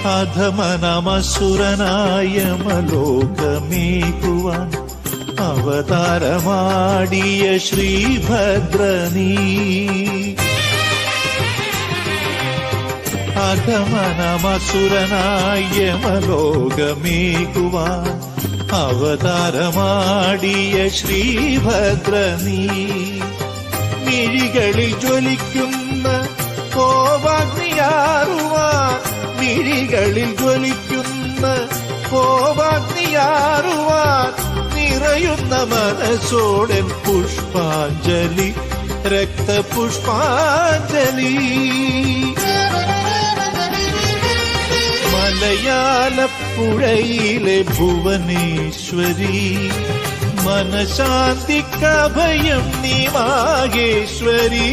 അധമനമസുരനായ മലോകമേകുവാൻ അവതാരമാടിയ ശ്രീഭദ്രനീ. അധമനമസുരനായ മലോകമേകുവാൻ അവതാരമാടിയ ശ്രീഭദ്രനീ. മിഴികളിൽ ജ്വലിക്കുന്ന കോപാഗ്നിയാറുവാൻ, മിഴികളിൽ ജ്വലിക്കുന്ന കോപാഗ്നിയാറുവാൻ നിറയുന്ന മനസ്സോടെ പുഷ്പാഞ്ജലി, രക്തപുഷ്പാഞ്ജലി. മലയാളപ്പുഴയിലെ ഭുവനേശ്വരി, മനശാന്തിക്കഭയം നീ മാഹേശ്വരി.